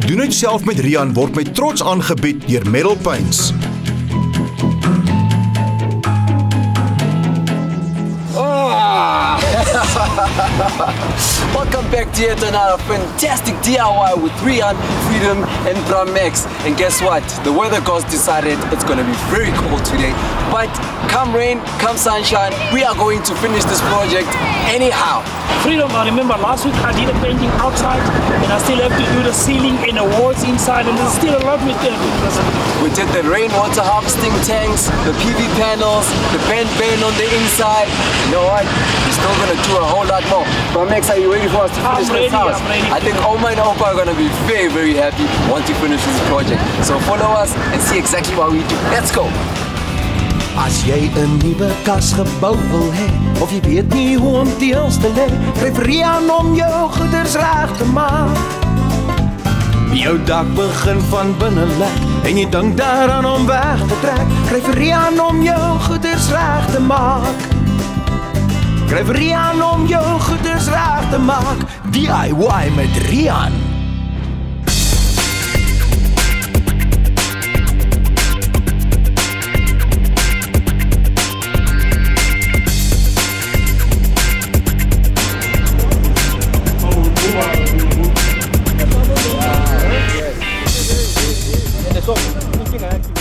Doen dit self met Riaan word met trots aangebied deur Medal Paints. Welcome back to yet another fantastic DIY with Riaan, Freedom and Bramex. And guess what? The weather gods decided it's going to be very cold today. But come rain, come sunshine, we are going to finish this project anyhow. Freedom, I remember last week I did a painting outside and I still have to do the ceiling and the walls inside, and there's still a lot we can do. We did the rainwater harvesting tanks, the PV panels, the band on the inside. You know what? We're still going to do a whole lot more. Bramex, are you ready for us to finish this house? I'm ready. I think Oma and Opa are going to be very, very happy once we finish this project. So follow us and see exactly what we do. Let's go! As jy 'n nuwe kas gebou wil hê, of jy weet nie hoe om deels te lê, skryf Riaan om jou goeders reg te maak. Jou dak begin van binne lek, en jy dink daaraan om weg te trek, skryf Riaan om jou goeders reg te maak. Skryf Riaan om jou goeders reg te maak, DIY met Riaan.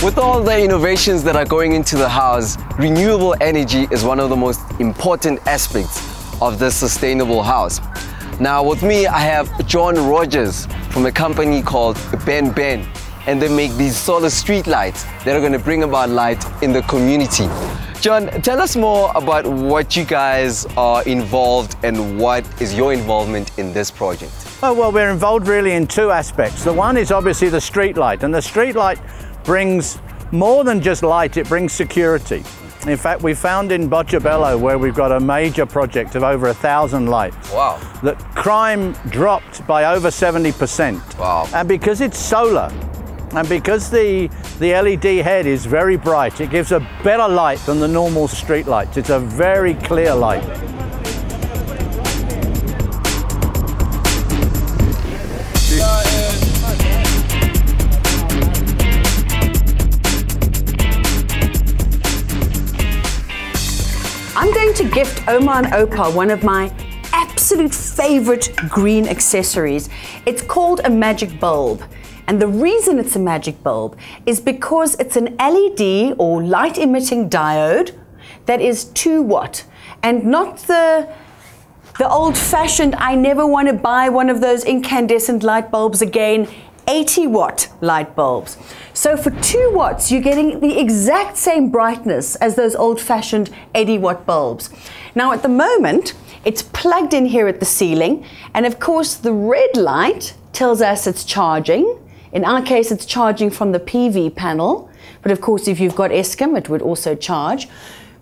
With all the innovations that are going into the house, renewable energy is one of the most important aspects of this sustainable house. Now with me, I have John Rogers from a company called Ben, and they make these solar street lights that are going to bring about light in the community. John, tell us more about what you guys are involved and what is your involvement in this project. Oh, well, we're involved really in two aspects. The one is obviously the street light, and the street light brings more than just light, it brings security. In fact, we found in Botshabelo, where we've got a major project of over 1,000 lights, wow, that crime dropped by over 70%. Wow. And because it's solar, and because the LED head is very bright, it gives a better light than the normal street lights. It's a very clear light. I'm going to gift Oma and Opa one of my absolute favorite green accessories. It's called a magic bulb. And the reason it's a magic bulb is because it's an LED or light emitting diode that is 2 watt and not the old fashioned, I never want to buy one of those incandescent light bulbs again, 80 watt light bulbs. So for 2 watts, you're getting the exact same brightness as those old fashioned 80 watt bulbs. Now at the moment, it's plugged in here at the ceiling. And of course, the red light tells us it's charging. In our case, it's charging from the PV panel. But of course, if you've got Eskom, it would also charge.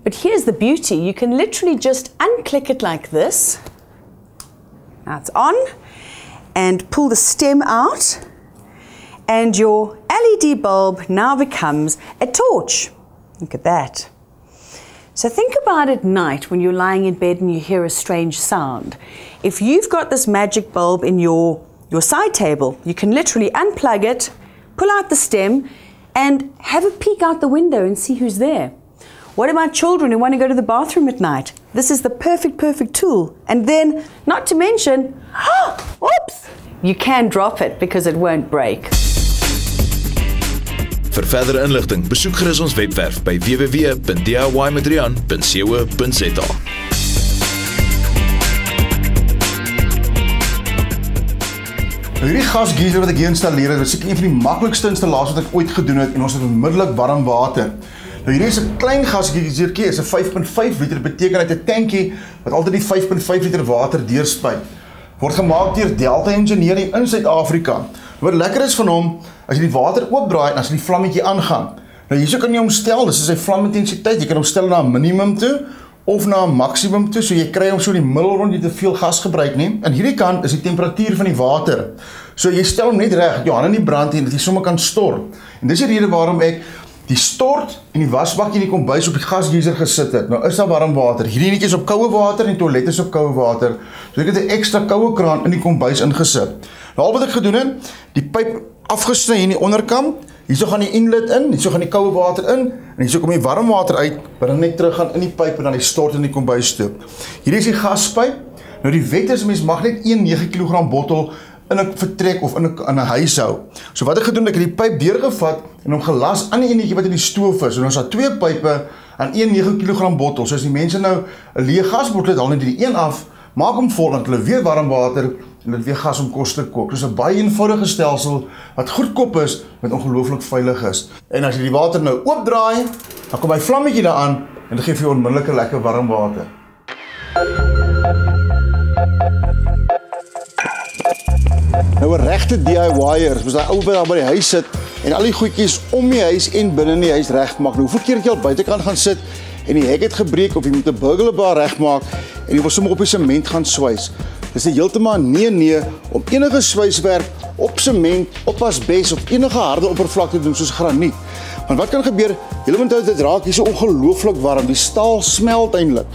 But here's the beauty. You can literally just unclick it like this. Now it's on. And pull the stem out. And your LED bulb now becomes a torch. Look at that. So think about it at night when you're lying in bed and you hear a strange sound. If you've got this magic bulb in your side table, you can literally unplug it, pull out the stem, and have a peek out the window and see who's there. What about children who want to go to the bathroom at night? This is the perfect tool. And then, not to mention, oops, you can drop it because it won't break. Vir verdere inligting, besoek gerus ons webwerf by www.diymedriaan.co.za. Hierdie gasgeyser wat ek hier installeer het, is een van die maklikste installasies wat ek ooit gedoen het, en ons het onmiddellik warm water. Nou hierdie is 'n klein gasgeysertjie, is 'n 5.5 liter, beteken uit 'n tankie wat altyd die 5.5 liter water deurspuit. Word gemaak deur Delta Engineering in Suid-Afrika. Wat lekker is van hom, as jy die water oopdraai en as die vlammetjie aangaan. Nou hierso kan jy hom stel, dis sy vlamintensiteit, jy kan hom stel na 'n minimum toe of na 'n maksimum toe, so jy kry hom so in die middel rond, jy te veel gas gebruik nie. En hierdie kant is die temperatuur van die water. So jy stel hom net reg, jou hande nie brand nie, dat jy sommer kan stor. En dis die rede waarom ek die stort en die wasbak en die kombuis op die gasgeyser gesit het. Nou is daar warm water. Hierdie netjie is op koue water en die toilet is op koue water. So ek het 'n ekstra koue kraan in die kombuis ingesit. Nou al wat ek gedoen het, die pyp afgesny in die onderkant. Hierso gaan die inlet in, hierso gaan die koue water in en hierso kom die warm water uit, wat dan net terug gaan in die pyp en dan die stort in die kombuis toe. Hierdie is die gaspyp. Nou die wet is, mens mag net 1 9 kg bottel in 'n vertrek of in 'n huis hou. So wat ek gedoen, ek het die pyp deurgevat en hom gelas aan die enetjie wat in die stoof is. En ons het 2 pype aan 1 9 kg bottel. So as die mense nou 'n leë gasbottel het, haal net die een af, maak hom vol, dan hulle weer warm water en dit weer gas om kos te kook. Dis 'n baie eenvoudige stelsel wat goedkoop is, wat ongelooflik veilig is. En as jy die water nou oopdraai, dan kom hy vlammetjie daaraan en dit gee vir jou onmiddellike lekker warm water. Nou 'n regte DIYer, soos daai ou wat daar by die huis sit en al die goedjies om die huis en binne in die huis regmaak. Nou hoeveel keer het jy al buitekant gaan sit en die hek het gebreek of jy moet 'n burglarbar regmaak en jy wil sommer op die sement gaan swys. Dis heeltemal nee om enige swyswerk op sement, op asbes of enige harde oppervlakte te doen soos graniet. Want wat kan gebeur? Julle moet onthou dit raak hier so ongelooflik warm. Die staal smelt eintlik.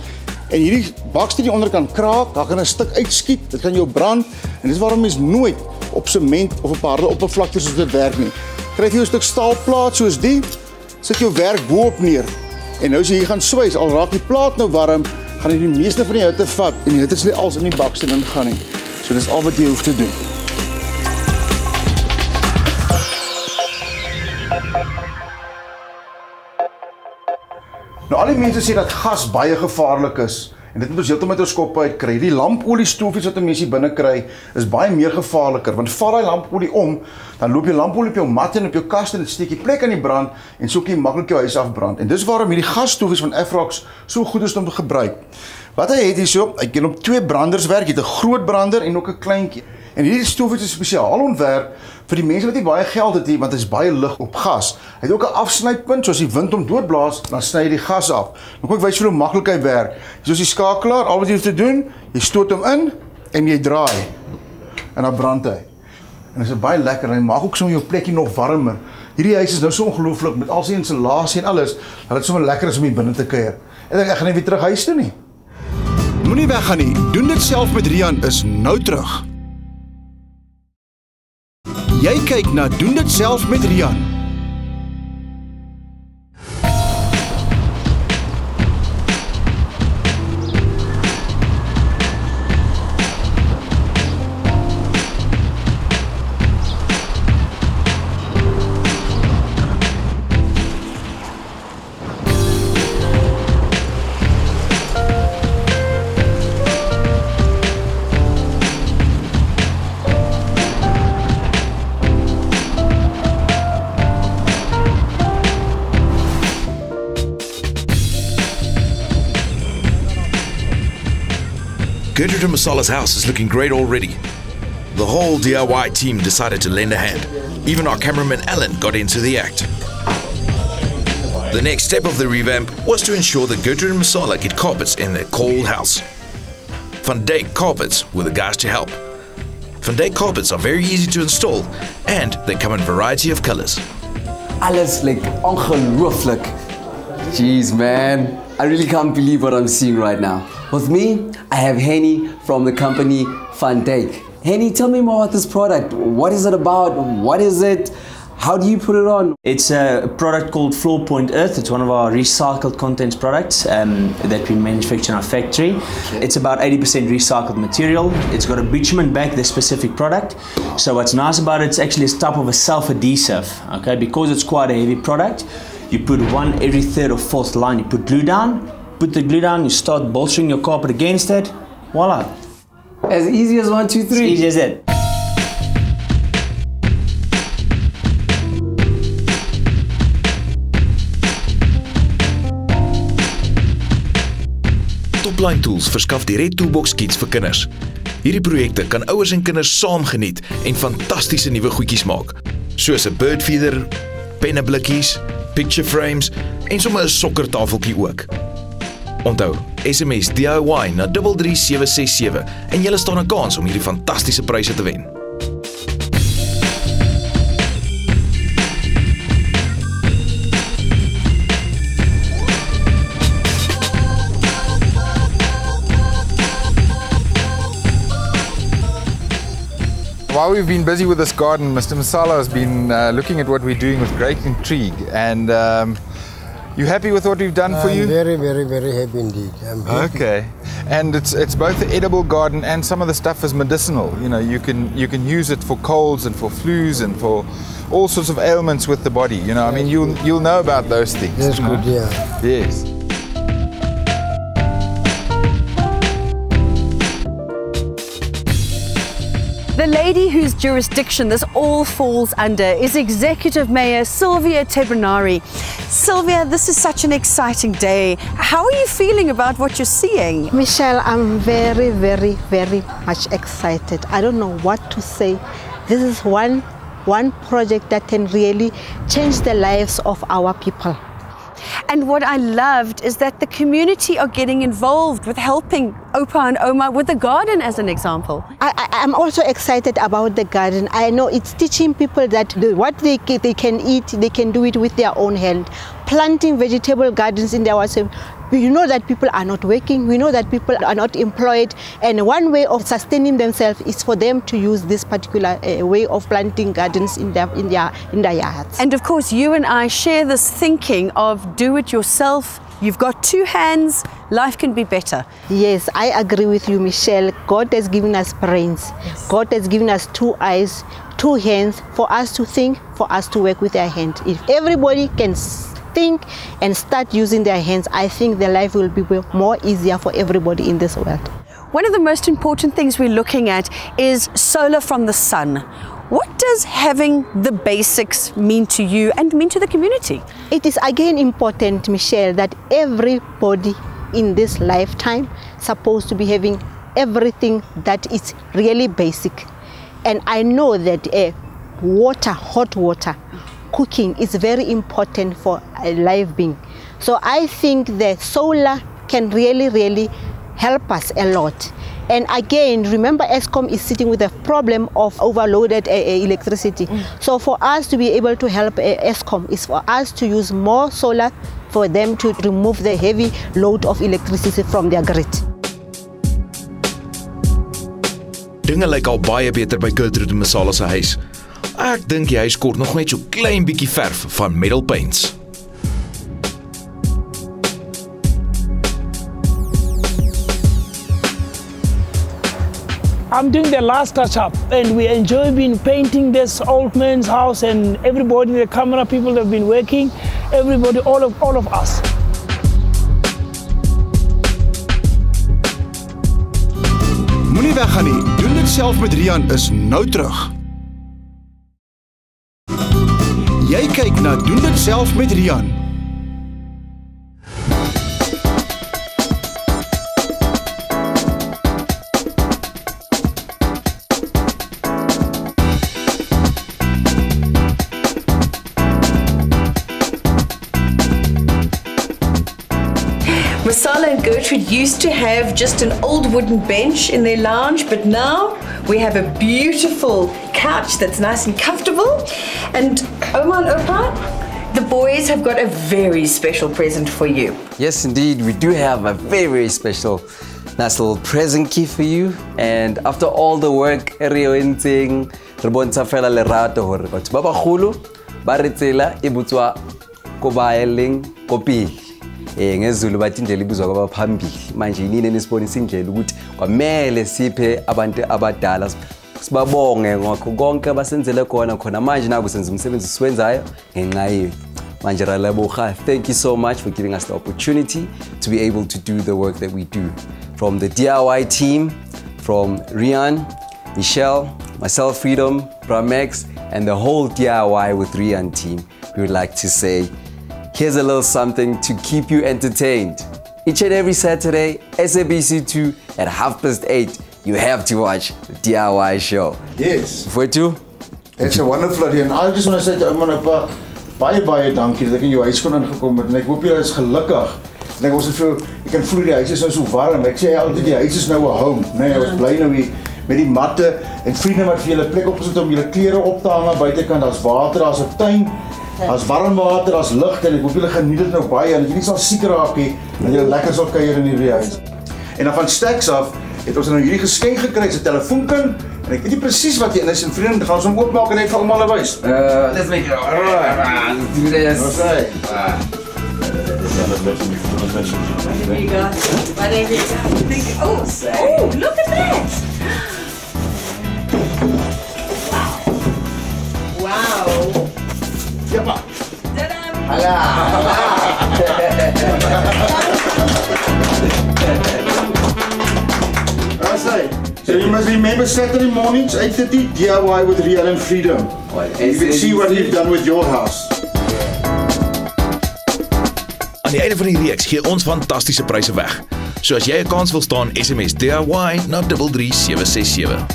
En hierdie baksteen die onderkant kraak, daar kan 'n stuk uitskiet, dit kan jou brand en dis waarom mens nooit op sement of op harde oppervlakte soos dit werk nie. Kry jy 'n stuk staalplaat soos die, sit jou werk bo-op neer. En nou as jy hier gaan swys, al raak die plaat nou warm, gaan jy die meeste van die hitte vat en die hitte sal nie als in die baksteen ingaan nie. So dis al wat jy hoef te doen. Nou al die mense sê dat gas baie gevaarlik is en dit moet ons heeltemal met ons koppe uitkry. Die lampolie stofies wat 'n mens hier binne kry is baie meer gevaarliker want val daai lampolie om, dan loop jy lampolie op jou mat en op jou kas en dit steek die plek aan die brand en so kan jy maklik jou huis afbrand. En dis waarom hierdie gasstofies van Afrox so goed is om te gebruik. Wat hy het hierso, hy kan op 2 branders werk, jy het 'n groot brander en ook 'n kleintjie. En hierdie stofies is spesiaal ontwerp vir die mense wat nie baie geld het nie, want dit is baie lig op gas. Hy het ook 'n afsnypunt, so as die wind hom doodblaas, dan sny hy die gas af. Nou kom ek wys vir hoe maklik hy werk. Soos die skakelaar, al wat jy hoef te doen, jy stoot hom in en jy draai. En dan brand hy. En dit is baie lekker en hy maak ook sommer jou plekkie nog warmer. Hierdie huis is nou so ongelooflik met al sy insulasie en alles, dat dit sommer lekker is om hier binne te kuier. Ek gaan nie weer terug huis toe nie. Moenie weggaan nie. Doen dit self met Riaan is nou terug. Jy kyk na Doen dit self met Riaan. Gertrude and Masala's house is looking great already. The whole DIY team decided to lend a hand. Even our cameraman Alan got into the act. The next step of the revamp was to ensure that Gertrude and Masala get carpets in their cold house. Van Dyck carpets were the guys to help. Van Dyck carpets are very easy to install and they come in a variety of colors. Alles like ongelooflik. Jeez man, I really can't believe what I'm seeing right now. With me, I have Henny from the company Van Dyck. Henny, tell me more about this product. What is it about? What is it? How do you put it on? It's a product called Floor Point Earth. It's one of our recycled contents products that we manufacture in our factory. Okay. It's about 80% recycled material. It's got a bitumen back, this specific product. So what's nice about it, it's actually a type of a self-adhesive. Okay, because it's quite a heavy product, you put one every third or fourth line. You put glue down. Put the glue down, you start bolstering your carpet against it, voila. As easy as 1, 2, 3. As easy as that. Topline Tools verskaf die Red Toolbox kits vir kinders. Hierdie projekte kan ouers en kinders saam geniet en fantastiese nuwe goedjies maak, soos 'n bird feeder, penneblikkies, picture frames en sommer 'n sokkertafeltjie ook. Onthou, SMS DIY na 33767 en julle staan 'n kans om hierdie fantastiese pryse te wen. while we've been busy with this garden, Mr. Masala has been looking at what we're doing with great intrigue. And you happy with what we've done for you? I'm very, very, very happy indeed. I'm happy. Okay. And it's both an edible garden and some of the stuff is medicinal. You know, you can use it for colds and for flus and for all sorts of ailments with the body. You know, I mean, you'll know about those things. That's good, yeah. Yes. The lady whose jurisdiction this all falls under is Executive Mayor Sylvia Tebranari. Sylvia, this is such an exciting day. How are you feeling about what you're seeing? Michelle, I'm very, very, very much excited. I don't know what to say. This is one project that can really change the lives of our people. And what I loved is that the community are getting involved with helping Opa and Oma with the garden, as an example. I'm also excited about the garden. I know it's teaching people that what they can eat, they can do it with their own hand. Planting vegetable gardens in their house. We know that people are not working, we know that people are not employed, and one way of sustaining themselves is for them to use this particular way of planting gardens in their yards. And of course, you and I share this thinking of do it yourself. You've got two hands, life can be better. Yes, I agree with you, Michelle. God has given us brains. Yes. God has given us two eyes, two hands for us to think, for us to work with our hands. If everybody can think and start using their hands, I think the life will be more easier for everybody in this world. One of the most important things we're looking at is solar from the sun. What does having the basics mean to you and mean to the community? It is again important, Michelle, that everybody in this lifetime is supposed to be having everything that is really basic. And I know that water, hot water, cooking is very important for a live being. So I think that solar can really, really help us a lot. And again, remember Eskom is sitting with a problem of overloaded electricity. So for us to be able to help Eskom is for us to use more solar for them to remove the heavy load of electricity from their grid. Dinge lyk al baie beter by Gertrude Masala se huis. Ek dink die huis kort nog net so klein bietjie verf van metal paints. I'm doing the last touch-up, and we enjoy painting this old man's house, and everybody, the camera people that have been working, everybody, all of us. Moenie weggaan nie. Doen dit self met Riaan is nou terug. Jy kyk na Doen dit self met Riaan. Masala and Gertrude used to have just an old wooden bench in their lounge, but now we have a beautiful couch that's nice and comfortable. And Oma and Opa, the boys have got a very special present for you. Yes, indeed, we do have a very, very special, nice little present key for you. And after all the work, Riaan, Rebonta fela lerato hore batho ba bagolo ba re tsela e butswa ko baeleng kopile. NgeZulu bathi indlela ibuzwa kwabaphambili. Manje yini nisibonisa indlela ukuthi kwamele siphe abantu abadala sibabonge ngakho konke abasenzele khona manje naku senza umsebenzi siwenzayo ngenxa yethu. Manje ralabuha, thank you so much for giving us the opportunity to be able to do the work that we do. From the DIY team, from Riaan, Michelle, myself, Freedom, Bramex, and the whole DIY with Riaan team, we would like to say, here's a little something to keep you entertained. Each and every Saturday, SABC2 at 8:30, you have to watch the DIY show. Yes. For you? It's a wonderful idea. And I just want to say to Ouma, baie dankie dat ek in jou huis kon ingekom het. En ek hoop jy is gelukkig. En ek was so jy kan voel die huis is nou so warm. Ek sê altyd die huis is nou 'n home. Nee, ons bly nou hier met die matte en vriende wat vir julle plek opgesit om julle klere op te hang aan buitekant. Daar's water, daar's 'n tuin. As warm water, as lig en ek hoop julle geniet dit nou baie en jy nie sal siek raak nie en jy lekker sal kuier in hierdie huis. En dan van Stacks af het ons nou hierdie geskenk gekry, 'n telefoonkin en ek weet nie presies wat hier in is en vriende, gaan ons hom oopmaak en net vir almal wys. Let's make it. Do this. Oh, look at that! Wow! Ja, maar. So you must remember Saturday mornings, 8:30, DIY with Riaan and Freedom. And you can see what we've done with your house. Aan die einde van die reeks gee ons fantastiese pryse weg. So as jy 'n kans wil staan, SMS DIY na 33767.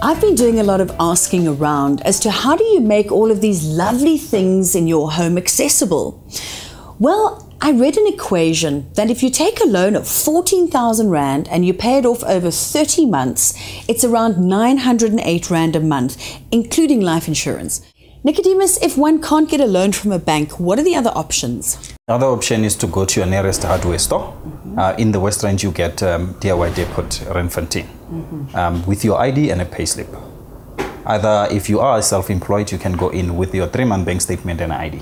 I've been doing a lot of asking around as to how do you make all of these lovely things in your home accessible? Well, I read an equation that if you take a loan of 14,000 Rand and you pay it off over 30 months, it's around 908 Rand a month, including life insurance. Nicodemus, if one can't get a loan from a bank, what are the other options? The other option is to go to your nearest hardware store. In the West Rand, you get DIY Depot Renfontein with your ID and a payslip. Either if you are self-employed, you can go in with your 3-month bank statement and ID.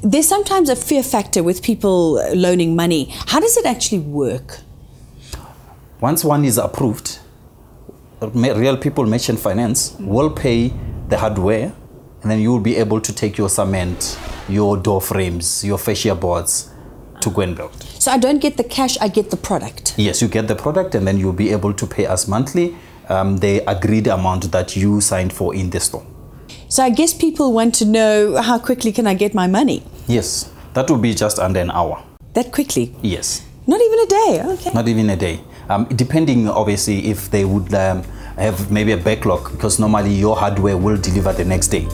There's sometimes a fear factor with people loaning money. How does it actually work? Once one is approved, Real People Merchant Finance will pay the hardware, and then you will be able to take your cement, your door frames, your fascia boards to go and build. So I don't get the cash, I get the product? Yes, you get the product and then you'll be able to pay us monthly the agreed amount that you signed for in the store. So I guess people want to know how quickly can I get my money? Yes, that will be just under an hour. That quickly? Yes. Not even a day, okay. Not even a day. Depending obviously if they would have maybe a backlog, because normally your hardware will deliver the next day.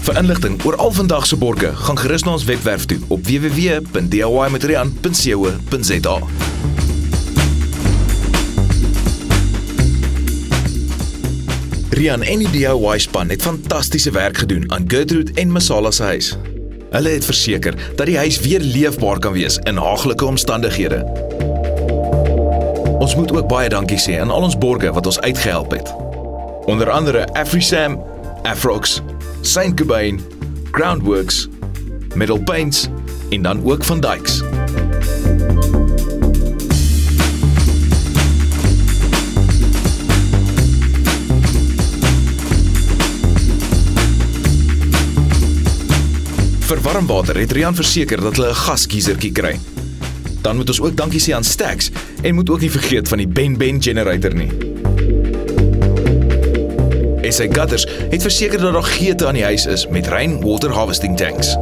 Vir inligting oor al vandag se borge, gaan gerus na ons webwerf toe op www.diymetriaan.co.za. Riaan en die DIY span het fantastiese werk gedoen aan Gertrude en Masala se huis. Hulle het verseker dat die huis weer leefbaar kan wees in haglike omstandighede. Ons moet ook baie dankie sê aan al ons borge wat ons uitgehelp het. Onder andere AfriSam, Afrox, Saint Cobain, Groundworks, Metal Paints en dan ook van Dyck's. Vir warmwater het Riaan verseker dat hulle 'n gaskiesertjie kry. Dan moet ons ook dankie sê aan Stacks en moet ook nie vergeet van die Ben generator nie. SA Gutters het verseker dat daar geute aan die huis is met rainwater harvesting tanks.